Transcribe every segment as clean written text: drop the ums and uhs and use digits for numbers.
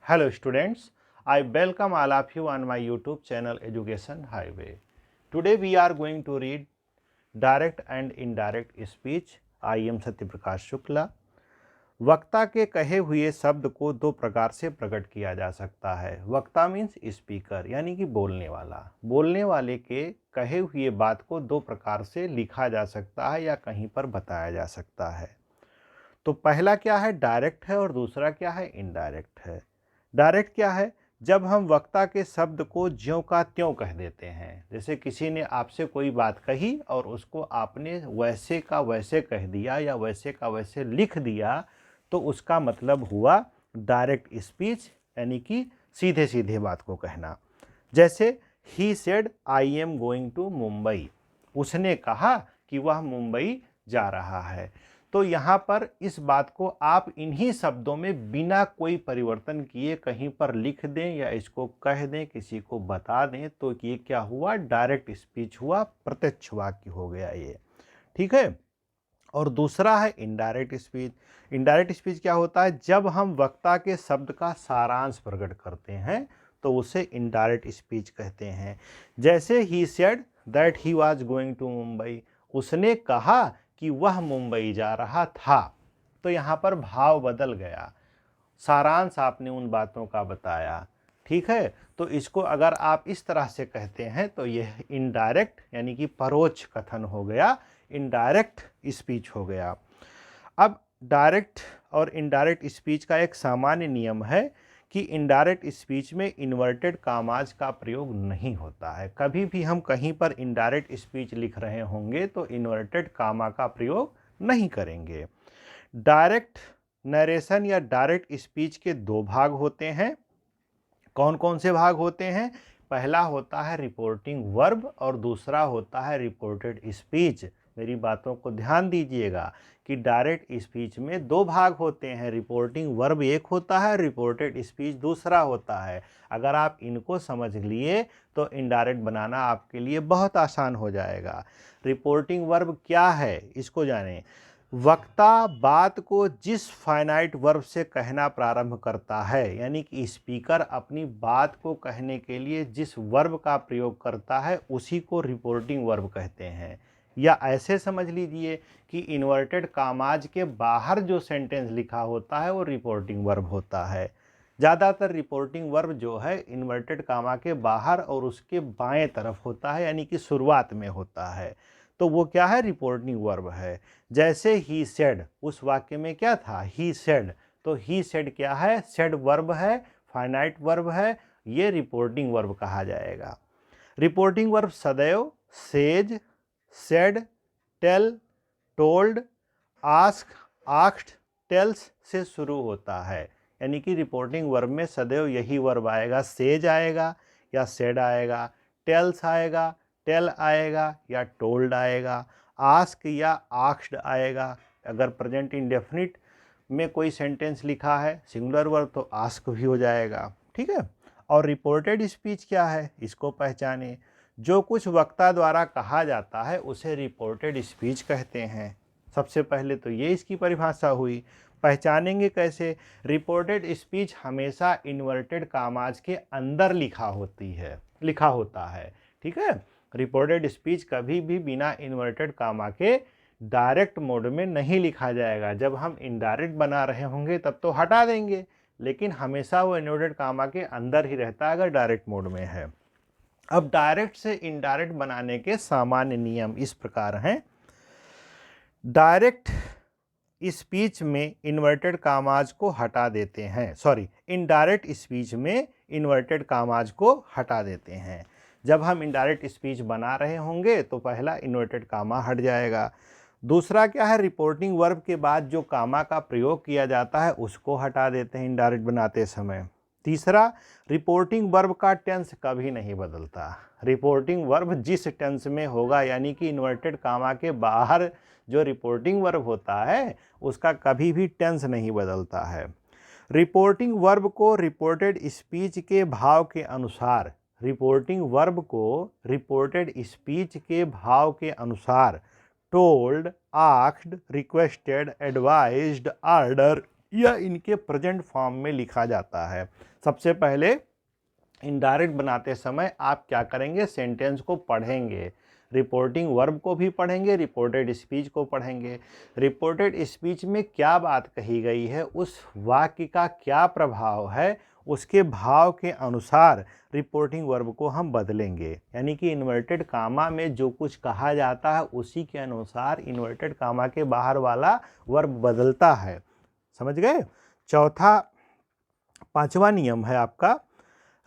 Hello students, I welcome all of you on my YouTube channel Education Highway. Today we are going to read direct and indirect speech. I am Satyaprakash Shukla. वक्ता के कहे हुए शब्द को दो प्रकार से प्रकट किया जा सकता है। वक्ता मीन्स स्पीकर यानी कि बोलने वाला। बोलने वाले के कहे हुए बात को दो प्रकार से लिखा जा सकता है या कहीं पर बताया जा सकता है। तो पहला क्या है, डायरेक्ट है, और दूसरा क्या है, इनडायरेक्ट है। डायरेक्ट क्या है, जब हम वक्ता के शब्द को ज्यों का त्यों कह देते हैं। जैसे किसी ने आपसे कोई बात कही और उसको आपने वैसे का वैसे कह दिया या वैसे का वैसे लिख दिया, तो उसका मतलब हुआ डायरेक्ट स्पीच, यानी कि सीधे सीधे बात को कहना। जैसे ही said I am going to Mumbai, उसने कहा कि वह मुंबई जा रहा है। तो यहाँ पर इस बात को आप इन्हीं शब्दों में बिना कोई परिवर्तन किए कहीं पर लिख दें या इसको कह दें, किसी को बता दें, तो ये क्या हुआ, डायरेक्ट स्पीच हुआ, प्रत्यक्ष वाक्य हो गया ये। ठीक है। और दूसरा है इनडायरेक्ट स्पीच। इनडायरेक्ट स्पीच क्या होता है, जब हम वक्ता के शब्द का सारांश प्रकट करते हैं तो उसे इनडायरेक्ट स्पीच कहते हैं। जैसे ही said that he was going to Mumbai, उसने कहा कि वह मुंबई जा रहा था। तो यहाँ पर भाव बदल गया, सारांश आपने उन बातों का बताया। ठीक है। तो इसको अगर आप इस तरह से कहते हैं तो यह इनडायरेक्ट यानी कि परोक्ष कथन हो गया, इनडायरेक्ट स्पीच हो गया। अब डायरेक्ट और इनडायरेक्ट स्पीच का एक सामान्य नियम है कि इनडायरेक्ट स्पीच में इन्वर्टेड कामाज का प्रयोग नहीं होता है। कभी भी हम कहीं पर इनडायरेक्ट स्पीच लिख रहे होंगे तो इन्वर्टेड कामा का प्रयोग नहीं करेंगे। डायरेक्ट नरेशन या डायरेक्ट स्पीच के दो भाग होते हैं। कौन कौन से भाग होते हैं? पहला होता है रिपोर्टिंग वर्ब और दूसरा होता है रिपोर्टेड स्पीच। मेरी बातों को ध्यान दीजिएगा कि डायरेक्ट स्पीच में दो भाग होते हैं। रिपोर्टिंग वर्ब एक होता है, रिपोर्टेड स्पीच दूसरा होता है। अगर आप इनको समझ लिए तो इनडायरेक्ट बनाना आपके लिए बहुत आसान हो जाएगा। रिपोर्टिंग वर्ब क्या है, इसको जानें। वक्ता बात को जिस फाइनाइट वर्ब से कहना प्रारंभ करता है, यानी कि स्पीकर अपनी बात को कहने के लिए जिस वर्ब का प्रयोग करता है उसी को रिपोर्टिंग वर्ब कहते हैं। या ऐसे समझ लीजिए कि इन्वर्टेड कामाज के बाहर जो सेंटेंस लिखा होता है वो रिपोर्टिंग वर्ब होता है। ज़्यादातर रिपोर्टिंग वर्ब जो है इन्वर्टेड कामा के बाहर और उसके बाएं तरफ होता है, यानी कि शुरुआत में होता है। तो वो क्या है, रिपोर्टिंग वर्ब है। जैसे ही सेड, उस वाक्य में क्या था, ही सेड। तो ही सेड क्या है, सेड वर्ब है, फाइनाइट वर्ब है, ये रिपोर्टिंग वर्ब कहा जाएगा। रिपोर्टिंग वर्ब सदैव says, said, tell, told, ask, asked, tells से शुरू होता है। यानी कि रिपोर्टिंग वर्ब में सदैव यही वर्ब आएगा, सेज आएगा या सेड आएगा, टेल्स आएगा, टेल आएगा या टोल्ड आएगा, आस्क या आस्क्ड आएगा। अगर प्रेजेंट इंडेफिनिट में कोई सेंटेंस लिखा है सिंगुलर वर्ब तो आस्क भी हो जाएगा। ठीक है। और रिपोर्टेड स्पीच क्या है, इसको पहचाने। जो कुछ वक्ता द्वारा कहा जाता है उसे रिपोर्टेड स्पीच कहते हैं। सबसे पहले तो ये इसकी परिभाषा हुई। पहचानेंगे कैसे? रिपोर्टेड स्पीच हमेशा इन्वर्टेड कामाज के अंदर लिखा होता है। ठीक है। रिपोर्टेड स्पीच कभी भी बिना इन्वर्टेड कामा के डायरेक्ट मोड में नहीं लिखा जाएगा। जब हम इनडायरेक्ट बना रहे होंगे तब तो हटा देंगे, लेकिन हमेशा वो इन्वर्टेड कामा के अंदर ही रहता है अगर डायरेक्ट मोड में है। अब डायरेक्ट से इनडायरेक्ट बनाने के सामान्य नियम इस प्रकार हैं। डायरेक्ट स्पीच में इन्वर्टेड कामाज को हटा देते हैं, इनडायरेक्ट स्पीच में इन्वर्टेड कामाज को हटा देते हैं। जब हम इनडायरेक्ट स्पीच बना रहे होंगे तो पहला इन्वर्टेड कामा हट जाएगा। दूसरा क्या है, रिपोर्टिंग वर्ब के बाद जो कामा का प्रयोग किया जाता है उसको हटा देते हैं इनडायरेक्ट बनाते समय। तीसरा, रिपोर्टिंग वर्ब का टेंस कभी नहीं बदलता। रिपोर्टिंग वर्ब जिस टेंस में होगा, यानी कि इन्वर्टेड कामा के बाहर जो रिपोर्टिंग वर्ब होता है उसका कभी भी टेंस नहीं बदलता है। रिपोर्टिंग वर्ब को रिपोर्टेड स्पीच के भाव के अनुसार, रिपोर्टिंग वर्ब को रिपोर्टेड स्पीच के भाव के अनुसार told, asked, requested, advised, order या इनके प्रेजेंट फॉर्म में लिखा जाता है। सबसे पहले इनडायरेक्ट बनाते समय आप क्या करेंगे, सेंटेंस को पढ़ेंगे, रिपोर्टिंग वर्ब को भी पढ़ेंगे, रिपोर्टेड स्पीच को पढ़ेंगे। रिपोर्टेड स्पीच में क्या बात कही गई है, उस वाक्य का क्या प्रभाव है, उसके भाव के अनुसार रिपोर्टिंग वर्ब को हम बदलेंगे। यानी कि इन्वर्टेड कामा में जो कुछ कहा जाता है उसी के अनुसार इन्वर्टेड कामा के बाहर वाला वर्ब बदलता है। समझ गए। पांचवा नियम है आपका,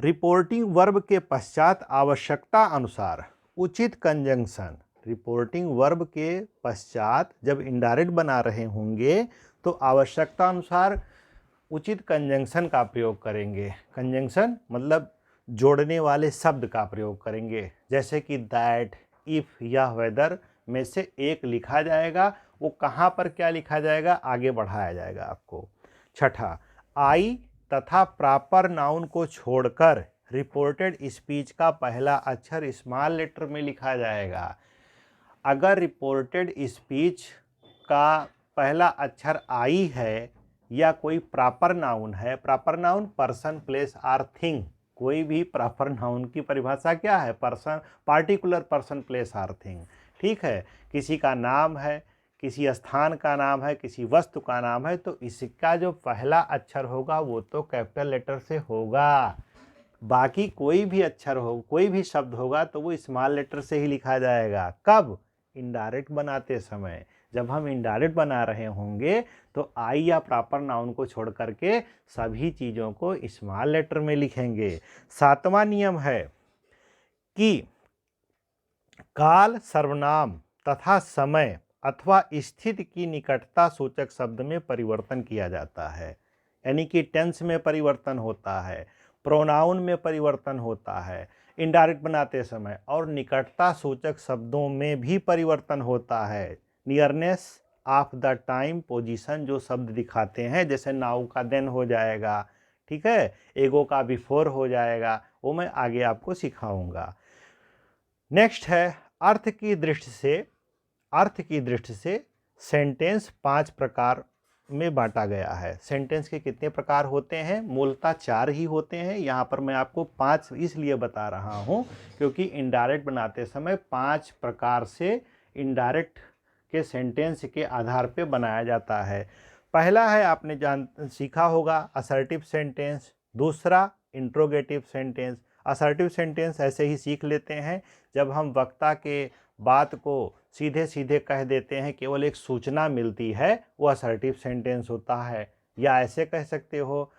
रिपोर्टिंग वर्ब के पश्चात आवश्यकता अनुसार उचित कंजंक्शन। रिपोर्टिंग वर्ब के पश्चात जब इनडायरेक्ट बना रहे होंगे तो आवश्यकता अनुसार उचित कंजंक्शन का प्रयोग करेंगे। कंजंक्शन मतलब जोड़ने वाले शब्द का प्रयोग करेंगे, जैसे कि दैट, इफ या वेदर में से एक लिखा जाएगा, वो कहाँ पर क्या लिखा जाएगा आगे बढ़ाया जाएगा आपको। छठा, आई तथा प्रॉपर नाउन को छोड़कर रिपोर्टेड स्पीच का पहला अक्षर स्मॉल लेटर में लिखा जाएगा। अगर रिपोर्टेड स्पीच का पहला अक्षर आई है या कोई प्रॉपर नाउन है, proper noun person, place or thing, कोई भी प्रॉपर नाउन की परिभाषा क्या है, person, particular person, place or thing. ठीक है, किसी का नाम है, किसी स्थान का नाम है, किसी वस्तु का नाम है, तो इसका जो पहला अक्षर होगा वो तो कैपिटल लेटर से होगा। बाकी कोई भी अक्षर हो, कोई भी शब्द होगा तो वो स्मॉल लेटर से ही लिखा जाएगा। कब? इनडायरेक्ट बनाते समय। जब हम इनडायरेक्ट बना रहे होंगे तो आई या प्रॉपर नाउन को छोड़ करके सभी चीज़ों को स्मॉल लेटर में लिखेंगे। सातवां नियम है कि काल, सर्वनाम तथा समय अथवा स्थिति की निकटता सूचक शब्द में परिवर्तन किया जाता है। यानी कि टेंस में परिवर्तन होता है, प्रोनाउन में परिवर्तन होता है इनडायरेक्ट बनाते समय, और निकटता सूचक शब्दों में भी परिवर्तन होता है। Nearness of the time, position जो शब्द दिखाते हैं, जैसे नाउ का देन हो जाएगा, ठीक है, एगो का बिफोर हो जाएगा, वो मैं आगे आपको सिखाऊंगा। नेक्स्ट है अर्थ की दृष्टि से सेंटेंस 5 प्रकार में बांटा गया है। सेंटेंस के कितने प्रकार होते हैं? मूलतः 4 ही होते हैं। यहाँ पर मैं आपको 5 इसलिए बता रहा हूँ क्योंकि इनडायरेक्ट बनाते समय 5 प्रकार से इनडायरेक्ट के सेंटेंस के आधार पे बनाया जाता है। पहला है, आपने सीखा होगा, असर्टिव सेंटेंस। दूसरा, इंट्रोगेटिव सेंटेंस। असर्टिव सेंटेंस ऐसे ही सीख लेते हैं जब हम वक्ता के बात को सीधे सीधे कह देते हैं, केवल एक सूचना मिलती है, वो असर्टिव सेंटेंस होता है। या ऐसे कह सकते हो,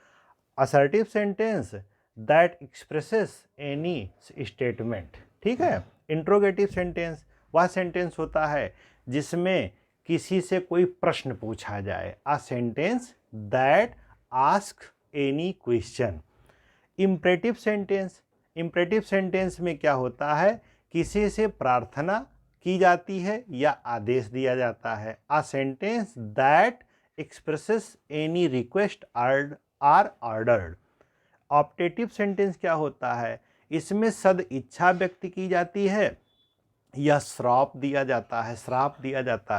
assertive sentence that expresses any statement. ठीक है। इंट्रोगेटिव सेंटेंस वह सेंटेंस होता है जिसमें किसी से कोई प्रश्न पूछा जाए, अ sentence that ask any question. Imperative sentence में क्या होता है, किसी से प्रार्थना की जाती है या आदेश दिया जाता है, a sentence that expresses any request or ordered. Optative sentence क्या होता है, इसमें सद इच्छा व्यक्त की जाती है या श्राप दिया जाता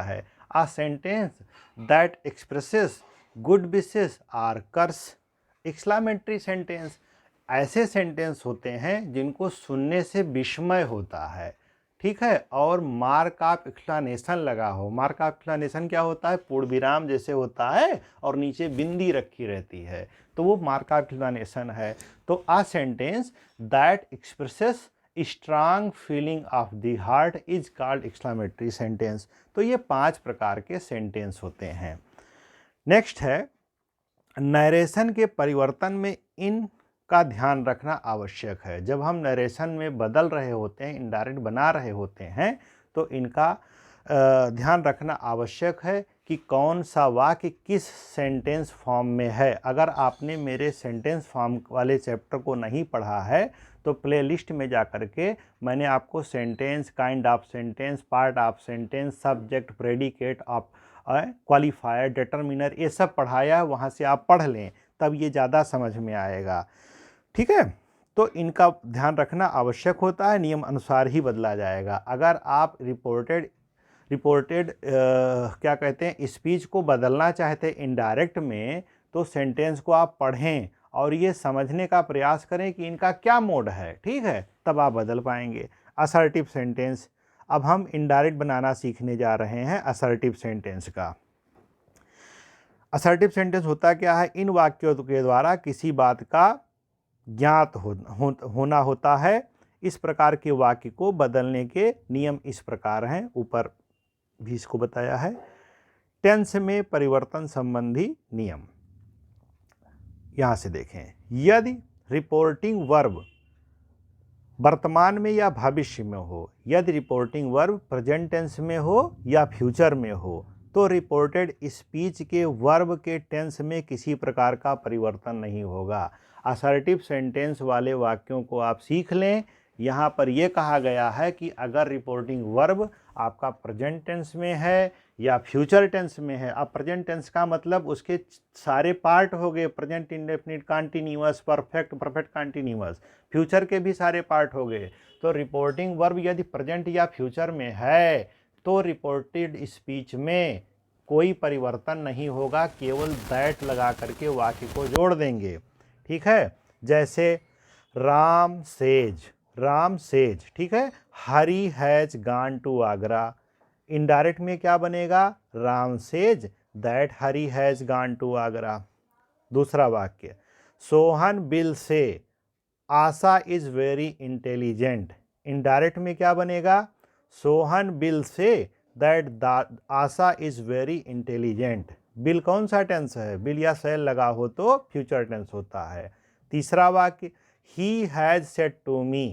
है, a sentence that expresses good wishes or curse. Exclamatory sentence ऐसे सेंटेंस होते हैं जिनको सुनने से विस्मय होता है, ठीक है, और मार्क ऑफ एक्सक्लेमेशन लगा हो। मार्क ऑफ एक्सक्लेमेशन क्या होता है, पूर्ण विराम जैसे होता है और नीचे बिंदी रखी रहती है, तो वो मार्क ऑफ एक्सक्लेमेशन है। तो अ sentence that expresses strong feeling of the heart is called exclamatory sentence. तो ये 5 प्रकार के सेंटेंस होते हैं। नेक्स्ट है, नरेशन के परिवर्तन में इन का ध्यान रखना आवश्यक है। जब हम नरेशन में बदल रहे होते हैं, इनडायरेक्ट बना रहे होते हैं, तो इनका ध्यान रखना आवश्यक है कि कौन सा वाक्य किस सेंटेंस फॉर्म में है। अगर आपने मेरे सेंटेंस फॉर्म वाले चैप्टर को नहीं पढ़ा है तो प्लेलिस्ट में जा कर के मैंने आपको sentence, kind of sentence, part of sentence, subject, predicate of, qualifier, determiner, ये सब पढ़ाया है, वहाँ से आप पढ़ लें, तब ये ज़्यादा समझ में आएगा। ठीक है। तो इनका ध्यान रखना आवश्यक होता है, नियम अनुसार ही बदला जाएगा। अगर आप रिपोर्टेड क्या कहते हैं, स्पीच को बदलना चाहते हैं इनडायरेक्ट में, तो सेंटेंस को आप पढ़ें और ये समझने का प्रयास करें कि इनका क्या मोड है, ठीक है, तब आप बदल पाएंगे। असर्टिव सेंटेंस, अब हम इनडायरेक्ट बनाना सीखने जा रहे हैं असर्टिव सेंटेंस का। असर्टिव सेंटेंस होता क्या है, इन वाक्यों के द्वारा किसी बात का ज्ञात होना होता है। इस प्रकार के वाक्य को बदलने के नियम इस प्रकार हैं, ऊपर भी इसको बताया है। टेंस में परिवर्तन संबंधी नियम, यहां से देखें, यदि रिपोर्टिंग वर्ब वर्तमान में या भविष्य में हो, यदि रिपोर्टिंग वर्ब प्रेजेंट टेंस में हो या फ्यूचर में हो, तो रिपोर्टेड स्पीच के वर्ब के टेंस में किसी प्रकार का परिवर्तन नहीं होगा। असर्टिव सेंटेंस वाले वाक्यों को आप सीख लें। यहाँ पर यह कहा गया है कि अगर रिपोर्टिंग वर्ब आपका प्रेजेंट टेंस में है या फ्यूचर टेंस में है, अब प्रेजेंट टेंस का मतलब उसके सारे पार्ट हो गए, present indefinite continuous, perfect, perfect continuous, future के भी सारे पार्ट हो गए। तो रिपोर्टिंग वर्ब यदि प्रेजेंट या फ्यूचर में है तो रिपोर्टेड स्पीच में कोई परिवर्तन नहीं होगा, केवल दैट लगा करके वाक्य को जोड़ देंगे, ठीक है। जैसे राम सेज, राम सेज, ठीक है, Hari has gone to Agra, indirect में क्या बनेगा, Ram says that Hari has gone to Agra. दूसरा वाक्य, Sohan will say Asha is very intelligent, indirect में क्या बनेगा, Sohan will say that Asha is very intelligent. Will कौन सा टेंस है, बिल या सेल लगा हो तो फ्यूचर टेंस होता है। तीसरा वाक्य, he has said to me,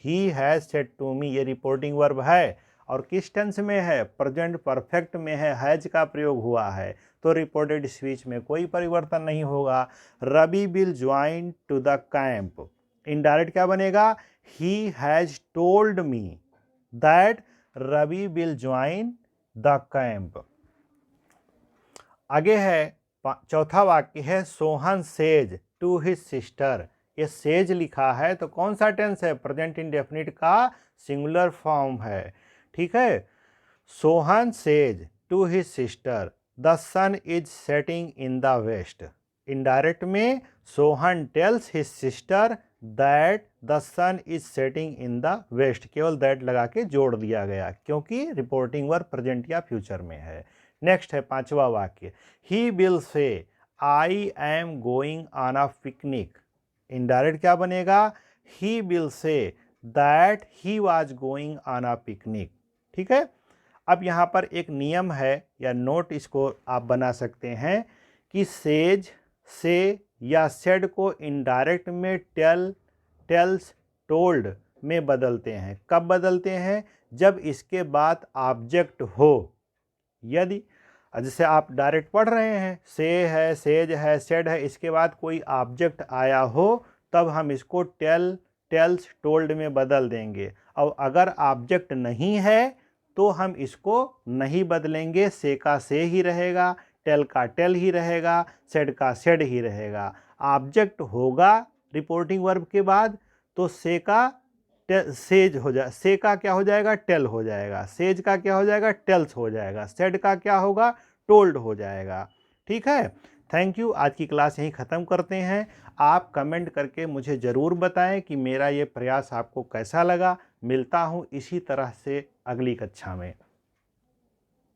he has said to me, ये रिपोर्टिंग वर्ब है और किस टेंस में है, प्रेजेंट परफेक्ट में है, हैज का प्रयोग हुआ है, तो रिपोर्टेड स्पीच में कोई परिवर्तन नहीं होगा। Ravi will join to the camp, indirect क्या बनेगा, he has told me that Ravi will join the camp. आगे है चौथा वाक्य है, Sohan says to his sister, ये सेज लिखा है तो कौन सा टेंस है, प्रेजेंट इंडेफिनिट का सिंगुलर फॉर्म है, ठीक है। Sohan says to his sister the sun is setting in the west, indirect में Sohan tells his sister that the sun is setting in the west, केवल दैट लगा के जोड़ दिया गया क्योंकि रिपोर्टिंग वर्ब प्रेजेंट या फ्यूचर में है। नेक्स्ट है पांचवा वाक्य, he will say I am going on a picnic, indirect क्या बनेगा, he will say that he was going on a picnic, ठीक है। अब यहाँ पर एक नियम है या नोट इसको आप बना सकते हैं कि सेज से या सेड को इनडायरेक्ट में टेल, टेल्स, टोल्ड में बदलते हैं। कब बदलते हैं, जब इसके बाद ऑब्जेक्ट हो। यदि जैसे आप डायरेक्ट पढ़ रहे हैं, से है, सेज है, सेड है, इसके बाद कोई ऑब्जेक्ट आया हो तब हम इसको टेल, टेल्स, टोल्ड में बदल देंगे। और अगर ऑब्जेक्ट नहीं है तो हम इसको नहीं बदलेंगे, से का से ही रहेगा, टेल का टेल ही रहेगा, सेड का सेड ही रहेगा। ऑब्जेक्ट होगा रिपोर्टिंग वर्ब के बाद तो से का सेज हो जाए, से का क्या हो जाएगा, टेल हो जाएगा, सेज का क्या हो जाएगा, टेल्स हो जाएगा, सेड का क्या होगा, टोल्ड हो जाएगा, ठीक है। थैंक यू, आज की क्लास यहीं ख़त्म करते हैं। आप कमेंट करके मुझे ज़रूर बताएं कि मेरा ये प्रयास आपको कैसा लगा। मिलता हूँ इसी तरह से अगली कक्षा में।